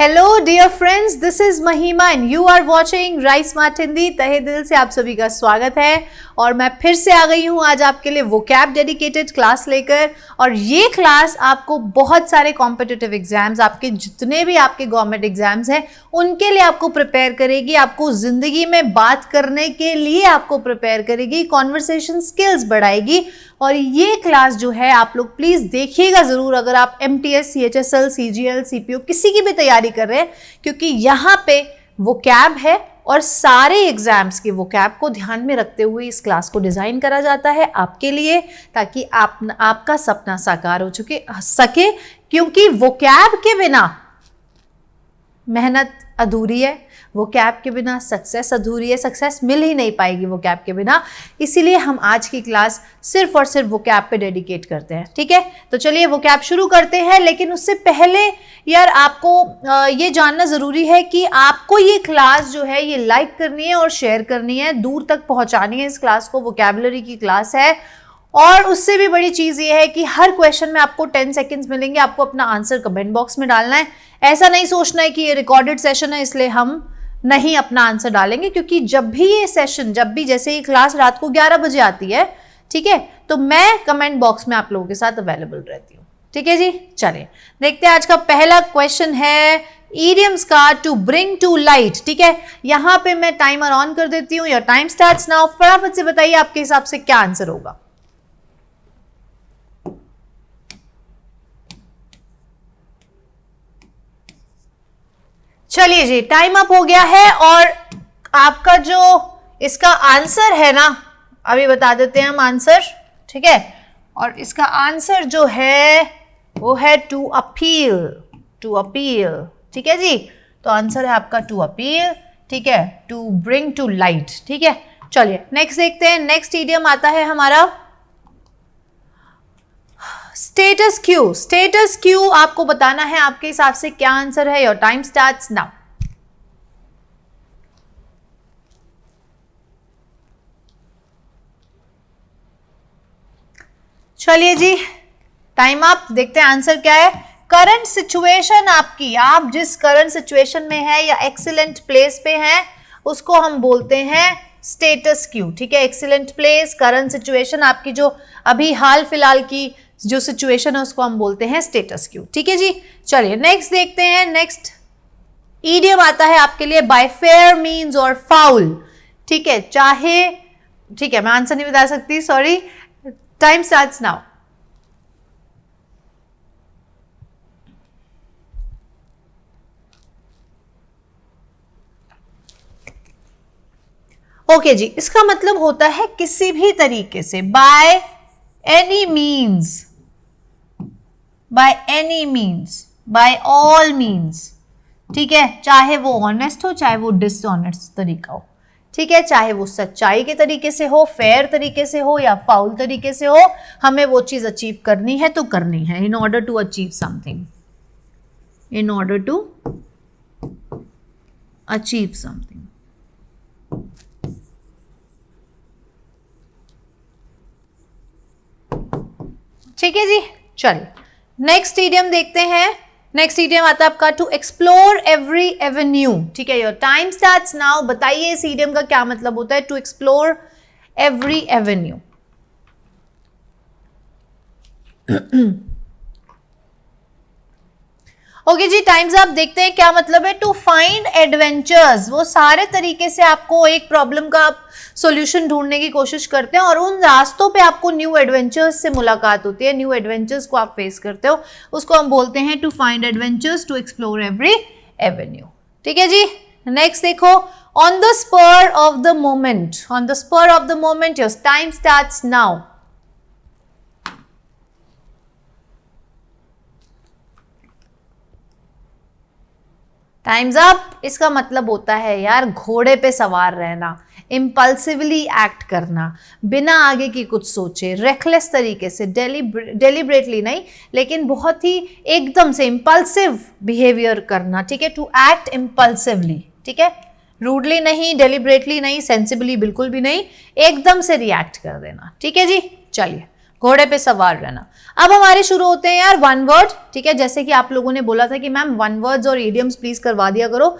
Hello dear friends, this is Mahima and you are watching right smart Hindi. तहे दिल से आप सभी का स्वागत है और मैं फिर से आ गई हूँ आज आपके लिए वोकैब डेडिकेटेड क्लास लेकर। और ये क्लास आपको बहुत सारे कॉम्पिटिटिव एग्जाम्स, आपके जितने भी आपके गवर्नमेंट एग्जाम्स हैं उनके लिए आपको प्रिपेयर करेगी, आपको जिंदगी में बात करने के लिए आपको प्रिपेयर करेगी, कॉन्वर्सेशन स्किल्स बढ़ाएगी। और ये क्लास जो है आप लोग प्लीज देखिएगा जरूर, अगर आप MTS, CHSL, CGL, CPO किसी की भी तैयारी कर रहे हैं, क्योंकि यहाँ पे वोकैब है और सारे एग्जाम्स के वोकैब को ध्यान में रखते हुए इस क्लास को डिजाइन करा जाता है आपके लिए, ताकि आपका सपना साकार हो सके। क्योंकि वोकैब के बिना मेहनत अधूरी है, वोकैब के बिना सक्सेस अधूरी है, सक्सेस मिल ही नहीं पाएगी वोकैब के बिना। इसीलिए हम आज की क्लास सिर्फ और सिर्फ वोकैब पे डेडिकेट करते हैं, ठीक है। तो चलिए वोकैब शुरू करते हैं, लेकिन उससे पहले यार आपको ये जानना ज़रूरी है कि आपको ये क्लास जो है ये लाइक करनी है और शेयर करनी है, दूर तक पहुँचानी है इस क्लास को। वोकैबुलरी की क्लास है और उससे भी बड़ी चीज़ ये है कि हर क्वेश्चन में आपको 10 सेकेंड्स मिलेंगे, आपको अपना आंसर कमेंट बॉक्स में डालना है। ऐसा नहीं सोचना है कि ये रिकॉर्डेड सेशन है इसलिए हम नहीं अपना आंसर डालेंगे, क्योंकि जब भी ये सेशन, जब भी जैसे ये क्लास रात को 11 बजे आती है, ठीक है, तो मैं कमेंट बॉक्स में आप लोगों के साथ अवेलेबल रहती हूँ, ठीक है जी। चलिए देखते हैं आज का पहला क्वेश्चन है इडियम्स का, टू ब्रिंग टू लाइट, ठीक है। यहाँ पे मैं टाइमर ऑन कर देती हूँ, योर टाइम स्टार्ट्स नाउ। फटाफट से बताइए आपके हिसाब से क्या आंसर होगा। चलिए जी, टाइम अप हो गया है और आपका जो इसका आंसर है ना, अभी बता देते हैं हम आंसर, ठीक है। और इसका आंसर जो है वो है टू अपील, टू अपील, ठीक है जी। तो आंसर है आपका टू अपील, ठीक है, टू ब्रिंग टू लाइट, ठीक है। चलिए नेक्स्ट देखते हैं। नेक्स्ट इडियम आता है हमारा स्टेटस क्यू। स्टेटस क्यू आपको बताना है आपके हिसाब से क्या आंसर है। Your time starts now. चलिए जी, टाइम अप। देखते हैं आंसर क्या है। करंट सिचुएशन आपकी, आप जिस करंट सिचुएशन में है या एक्सीलेंट प्लेस पे हैं उसको हम बोलते हैं स्टेटस क्यू, ठीक है। एक्सीलेंट प्लेस, करंट सिचुएशन, आपकी जो अभी हाल फिलहाल की जो सिचुएशन है उसको हम बोलते हैं स्टेटस क्यू, ठीक है जी। चलिए नेक्स्ट देखते हैं। नेक्स्ट ईडियम आता है आपके लिए बाय फेयर मीन्स और फाउल, ठीक है। चाहे, ठीक है, मैं आंसर नहीं बता सकती, sorry. Time starts now. Okay जी, इसका मतलब होता है किसी भी तरीके से, by any means, by any means, by all means, ठीक है। चाहे वो ऑनेस्ट हो, चाहे वो डिसऑनेस्ट तरीका हो, ठीक है। चाहे वो सच्चाई के तरीके से हो, फेयर तरीके से हो या फाउल तरीके से हो, हमें वो चीज अचीव करनी है तो करनी है। In order to achieve something, in order to achieve something, ठीक है जी। चलिए नेक्स्ट इडियम देखते हैं। नेक्स्ट इडियम आता है आपका टू एक्सप्लोर एवरी एवेन्यू, ठीक है। Your time starts now. बताइए इस इडियम का क्या मतलब होता है, to explore every avenue. Okay जी, टाइम्स आप देखते हैं क्या मतलब है। टू फाइंड एडवेंचर्स, वो सारे तरीके से आपको एक प्रॉब्लम का आप सॉल्यूशन ढूंढने की कोशिश करते हैं और उन रास्तों पे आपको न्यू एडवेंचर्स से मुलाकात होती है, न्यू एडवेंचर्स को आप फेस करते हो, उसको हम बोलते हैं to find adventures, to explore every avenue, ठीक है जी। नेक्स्ट देखो, on the spur of the moment, on the spur of the moment. Your time starts now. Time's up. इसका मतलब होता है यार घोड़े पे सवार रहना, इम्पल्सिवली एक्ट करना, बिना आगे की कुछ सोचे, रेकलेस तरीके से, डेलिब्रेटली नहीं लेकिन बहुत ही एकदम से इम्पल्सिव बिहेवियर करना, ठीक है। टू एक्ट इम्पल्सिवली, ठीक है, रूडली नहीं, डेलिब्रेटली नहीं, सेंसिबली बिल्कुल भी नहीं, एकदम से रिएक्ट कर देना, ठीक है जी। चलिए घोड़े पे सवार रहना। अब हमारे शुरू होते हैं यार वन वर्ड, ठीक है। जैसे कि आप लोगों ने बोला था कि मैम वन वर्ड्स और इडियम्स प्लीज करवा दिया करो,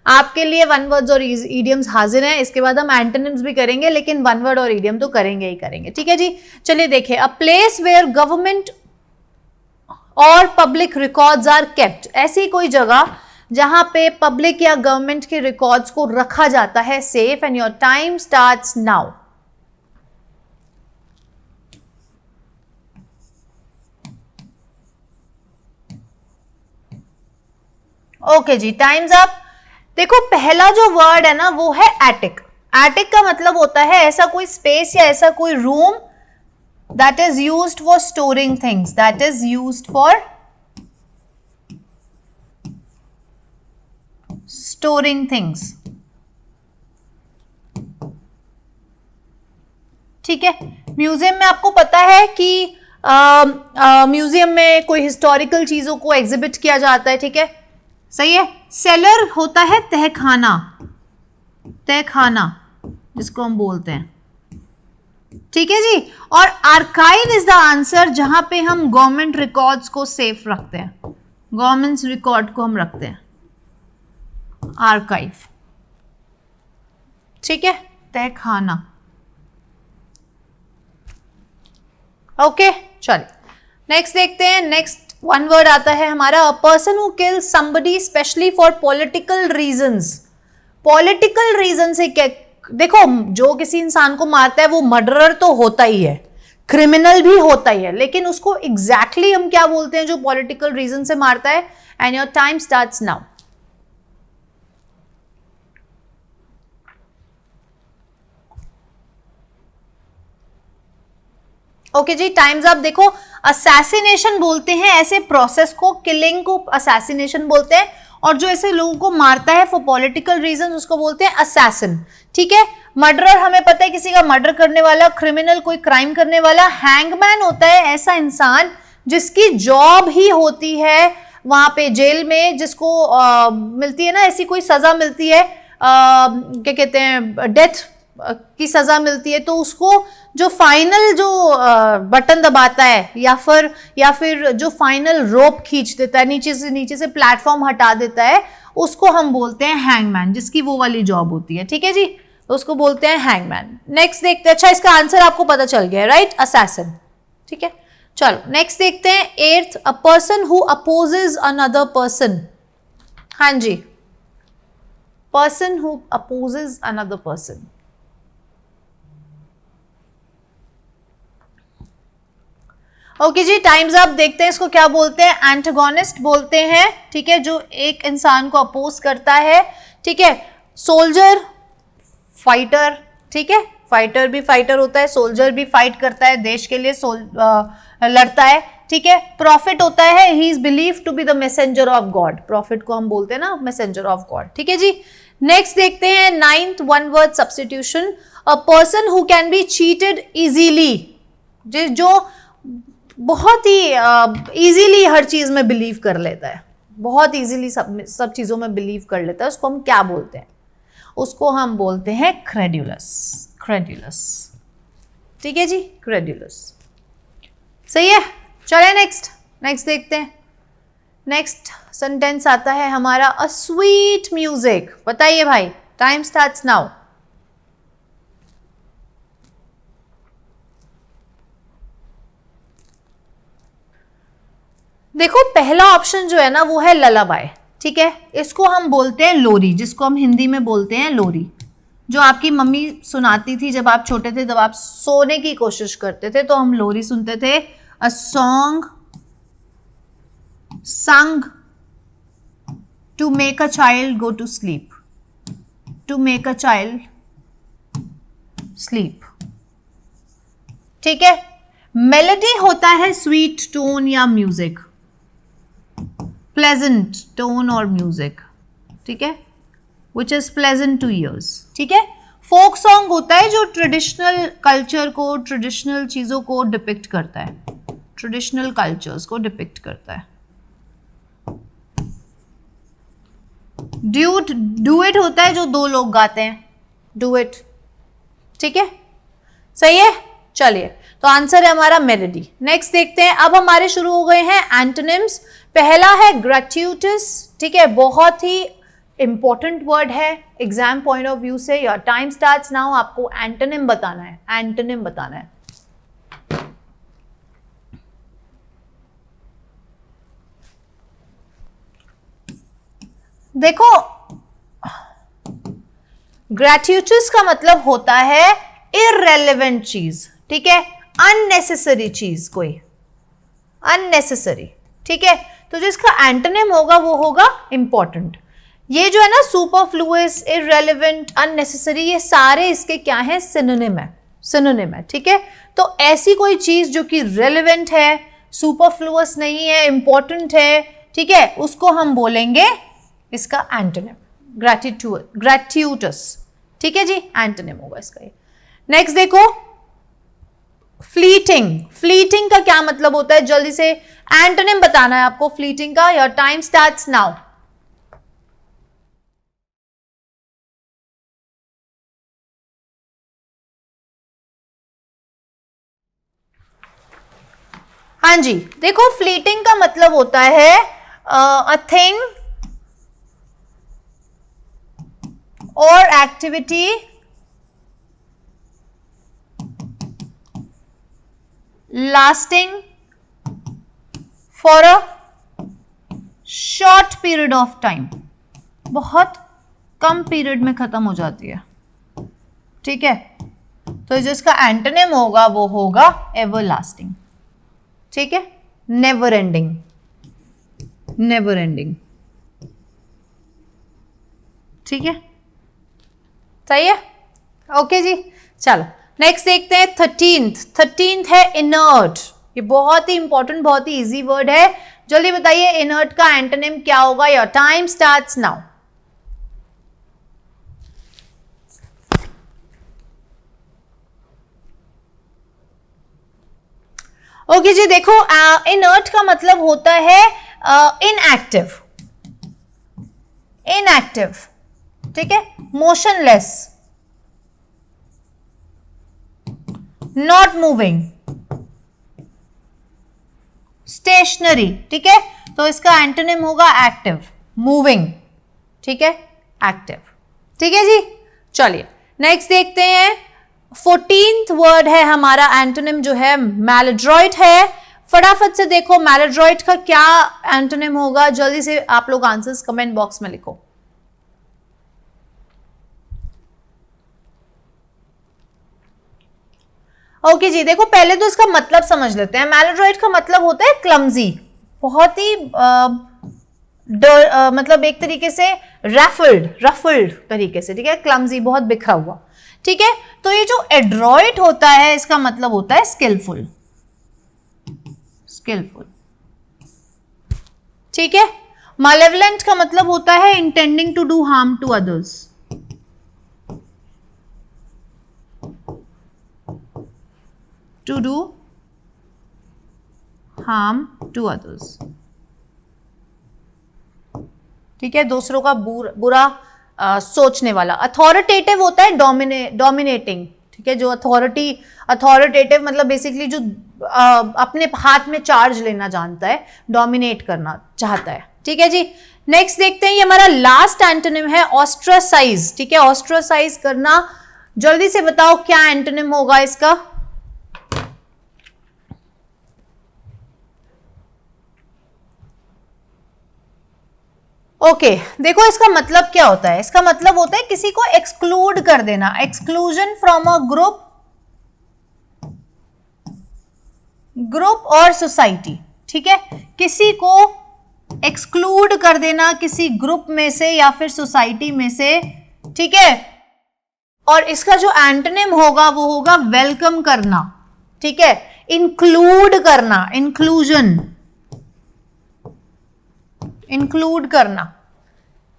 आपके लिए वन वर्ड्स और इडियम्स हाजिर हैं। इसके बाद हम एंटोनिम्स भी करेंगे, लेकिन वन वर्ड और इडियम तो करेंगे ही करेंगे, ठीक है जी। चलिए देखिए, अ प्लेस वेयर गवर्नमेंट और पब्लिक रिकॉर्ड्स आर केप्ट, ऐसी कोई जगह जहां पे पब्लिक या गवर्नमेंट के रिकॉर्ड्स को रखा जाता है safe. And your time starts now. Okay जी, टाइम्स अप। देखो पहला जो वर्ड है ना वो है एटिक। एटिक का मतलब होता है ऐसा कोई स्पेस या ऐसा कोई room that is used for storing things, that is used for storing things, ठीक है। म्यूजियम में आपको पता है कि म्यूजियम में कोई हिस्टोरिकल चीजों को एग्जिबिट किया जाता है, ठीक है, सही है। सेलर होता है तहखाना, तहखाना जिसको हम बोलते हैं, ठीक है जी। और आर्काइव इज द आंसर, जहां पे हम गवर्नमेंट रिकॉर्ड्स को सेफ रखते हैं, गवर्नमेंट रिकॉर्ड को हम रखते हैं, आर्काइव, ठीक है, तहखाना। ओके चलिए नेक्स्ट देखते हैं। नेक्स्ट वन वर्ड आता है हमारा, a person who kills somebody specially for political reasons. Political reason से क्या, देखो जो किसी इंसान को मारता है वो मर्डरर तो होता ही है, क्रिमिनल भी होता ही है, लेकिन उसको एग्जैक्टली हम क्या बोलते हैं जो पॉलिटिकल रीजन से मारता है। And your time starts now. Okay जी, टाइम्स अप। देखो असैसिनेशन बोलते हैं ऐसे प्रोसेस को, किलिंग को असैसिनेशन बोलते हैं, और जो ऐसे लोगों को मारता है फॉर पॉलिटिकल रीजन उसको बोलते हैं असैसिन, ठीक है। मर्डरर हमें पता है किसी का मर्डर करने वाला, क्रिमिनल कोई क्राइम करने वाला। हैंगमैन होता है ऐसा इंसान जिसकी जॉब ही होती है वहां पे जेल में, जिसको मिलती है ना ऐसी कोई सजा मिलती है, क्या कहते हैं, डेथ की सजा मिलती है, तो उसको जो फाइनल जो बटन दबाता है या फिर जो फाइनल रोप खींच देता है, नीचे से प्लेटफॉर्म हटा देता है, उसको हम बोलते हैं हैंगमैन, जिसकी वो वाली जॉब होती है, ठीक है जी, तो उसको बोलते हैं हैंगमैन। नेक्स्ट देखते हैं, अच्छा इसका आंसर आपको पता चल गया है, राइट, असैसिन, ठीक है। चलो नेक्स्ट देखते हैं, eighth, a person who opposes another person. हाँ जी, person who opposes another person. Okay जी, टाइम्स अप। देखते हैं इसको क्या बोलते हैं, एंटागोनिस्ट बोलते हैं, ठीक है, जो एक इंसान को अपोज करता है, ठीक है। सोल्जर, फाइटर, ठीक है, फाइटर भी फाइटर होता है, सोल्जर भी फाइट करता है, देश के लिए लड़ता है, ठीक है। प्रॉफिट होता है, he is believe to be the messenger of God, prophet को हम बोलते हैं ना मैसेंजर ऑफ गॉड, ठीक है जी। नेक्स्ट देखते हैं, ninth, one word substitution, a person who can be cheated easily, जो बहुत ही इजीली हर चीज में बिलीव कर लेता है, बहुत इजीली सब चीजों में बिलीव कर लेता है, उसको हम क्या बोलते हैं, उसको हम बोलते हैं क्रेड्यूलस, क्रेड्यूलस, ठीक है जी, क्रेड्यूलस, सही है। चले नेक्स्ट देखते हैं। नेक्स्ट सेंटेंस आता है हमारा, अ स्वीट म्यूजिक। बताइए भाई, टाइम स्टार्ट्स नाउ। देखो पहला ऑप्शन जो है ना वो है ललाबाई, ठीक है, इसको हम बोलते हैं लोरी, जिसको हम हिंदी में बोलते हैं लोरी, जो आपकी मम्मी सुनाती थी जब आप छोटे थे, जब आप सोने की कोशिश करते थे तो हम लोरी सुनते थे। A song sung to make a child go to sleep, to make a child sleep, ठीक है। मेलोडी होता है स्वीट टोन या म्यूजिक, प्लेजेंट टोन और म्यूजिक, ठीक है, which is pleasant two years, ठीक है। फोक सॉन्ग होता है जो ट्रेडिशनल कल्चर को, ट्रेडिशनल चीजों को डिपिक्ट करता है, ट्रेडिशनल कल्चर्स को डिपिक्ट करता है। डुएट होता है जो दो लोग गाते हैं, डुएट, ठीक है, सही है। चलिए तो आंसर है हमारा मेलोडी। नेक्स्ट देखते हैं, अब हमारे शुरू हो गए हैं एंटोनिम्स। पहला है ग्रेट्यूटस, ठीक है, बहुत ही इंपॉर्टेंट वर्ड है एग्जाम पॉइंट ऑफ व्यू से। योर टाइम स्टार्ट्स नाउ, आपको एंटोनिम बताना है, एंटोनिम बताना है। देखो ग्रेट्यूटस का मतलब होता है इररेलेवेंट चीज, ठीक है, अननेसेसरी चीज, कोई अननेसेसरी, ठीक है। तो जिसका एंटोनिम होगा वो होगा इंपॉर्टेंट। ये जो है ना सुपरफ्लुअस, इररेलेवेंट, अननेसेसरी, ये सारे इसके क्या है, सिनोनिम है, सिनोनिम है, ठीक है। तो ऐसी कोई चीज जो कि रेलेवेंट है, सुपरफ्लुअस नहीं है, इंपॉर्टेंट है, ठीक है, उसको हम बोलेंगे इसका एंटोनिम ग्रेट्यूटस, ठीक है जी, एंटोनिम होगा इसका ये। नेक्स्ट देखो फ्लीटिंग। फ्लीटिंग का क्या मतलब होता है, जल्दी से एंटोनिम बताना है आपको फ्लीटिंग का। Your time starts now. हाँ जी, देखो फ्लीटिंग का मतलब होता है अ थिंग और activity lasting for a short period of time, बहुत कम पीरियड में खत्म हो जाती है, ठीक है। तो जिसका एंटोनिम होगा वो होगा एवरलास्टिंग, ठीक है, नेवर एंडिंग, नेवर एंडिंग, ठीक है, सही है, ओके जी। चलो नेक्स्ट देखते हैं 13th है इनर्ट। ये बहुत ही इंपॉर्टेंट, बहुत ही इजी वर्ड है। जल्दी बताइए इनर्ट का एंटोनिम क्या होगा। Your time starts now. Okay जी, देखो इनर्ट का मतलब होता है इनएक्टिव, इनएक्टिव, ठीक है, मोशनलेस, नॉट मूविंग, स्टेशनरी, ठीक है। तो इसका एंटोनिम होगा एक्टिव, मूविंग, ठीक है, एक्टिव, ठीक है जी। चलिए नेक्स्ट देखते हैं 14th वर्ड है हमारा एंटोनिम जो है मैलड्रॉइट है। फटाफट से देखो मैलड्रॉइट का क्या एंटोनिम होगा, जल्दी से आप लोग आंसर्स कमेंट बॉक्स में लिखो। ओके जी, देखो पहले तो इसका मतलब समझ लेते हैं। मैलड्रॉइट का मतलब होता है क्लमजी, बहुत ही मतलब एक तरीके से रफल्ड तरीके से, ठीक है, क्लमजी, बहुत बिखरा हुआ, ठीक है। तो ये जो एड्रॉइट होता है इसका मतलब होता है स्किलफुल, स्किलफुल, ठीक है। मालेवलेंट का मतलब होता है intending to do harm to others, to do harm to others, ठीक है, दूसरों का बुरा सोचने वाला। अथॉरिटेटिव होता है डोमिनेटिंग, ठीक है, जो अथॉरिटेटिव मतलब बेसिकली जो अपने हाथ में चार्ज लेना जानता है, डोमिनेट करना चाहता है, ठीक है जी। नेक्स्ट देखते हैं, ये हमारा लास्ट एंटोनिम है ऑस्ट्रासाइज, ठीक है, ऑस्ट्रासाइज करना। जल्दी से बताओ क्या एंटोनिम होगा इसका। ओके देखो इसका मतलब क्या होता है। इसका मतलब होता है किसी को एक्सक्लूड कर देना, एक्सक्लूजन फ्रॉम अ ग्रुप और सोसाइटी, ठीक है, किसी को एक्सक्लूड कर देना किसी ग्रुप में से या फिर सोसाइटी में से, ठीक है। और इसका जो एंटोनिम होगा वो होगा वेलकम करना, ठीक है, इंक्लूड करना, इंक्लूजन, इंक्लूड करना,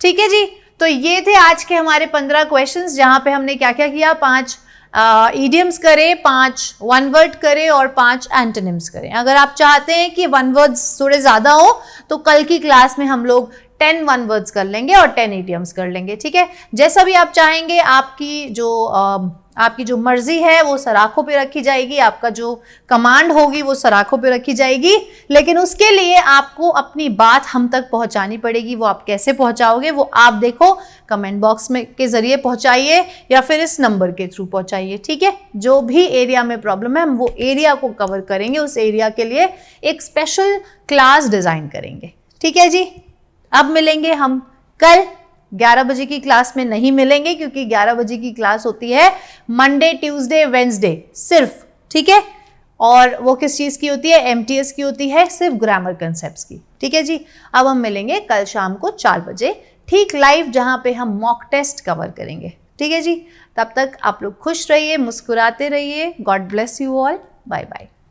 ठीक है जी। तो ये थे आज के हमारे 15 क्वेश्चंस, जहां पे हमने क्या क्या किया, 5 इडियम्स करे, 5 वन वर्ड करे और 5 एंटोनिम्स करें। अगर आप चाहते हैं कि वन वर्ड्स थोड़े ज्यादा हो तो कल की क्लास में हम लोग 10 वन वर्ड्स कर लेंगे और 10 इडियम्स कर लेंगे, ठीक है। जैसा भी आप चाहेंगे, आपकी जो मर्जी है वो सराखों पे रखी जाएगी, आपका जो कमांड होगी वो सराखों पे रखी जाएगी, लेकिन उसके लिए आपको अपनी बात हम तक पहुंचानी पड़ेगी। वो आप कैसे पहुंचाओगे वो आप देखो, कमेंट बॉक्स में के जरिए पहुंचाइए या फिर इस नंबर के थ्रू पहुंचाइए, ठीक है। जो भी एरिया में प्रॉब्लम है हम वो एरिया को कवर करेंगे, उस एरिया के लिए एक स्पेशल क्लास डिजाइन करेंगे, ठीक है जी। अब मिलेंगे हम कल 11 बजे की क्लास में नहीं मिलेंगे, क्योंकि 11 बजे की क्लास होती है मंडे, ट्यूसडे, वेंसडे सिर्फ, ठीक है। और वो किस चीज़ की होती है? एमटीएस की होती है, सिर्फ ग्रामर कंसेप्ट्स की, ठीक है जी। अब हम मिलेंगे कल शाम को 4 बजे ठीक लाइव, जहां पे हम मॉक टेस्ट कवर करेंगे, ठीक है जी। तब तक आप लोग खुश रहिए, मुस्कुराते रहिए। God bless you all, bye bye.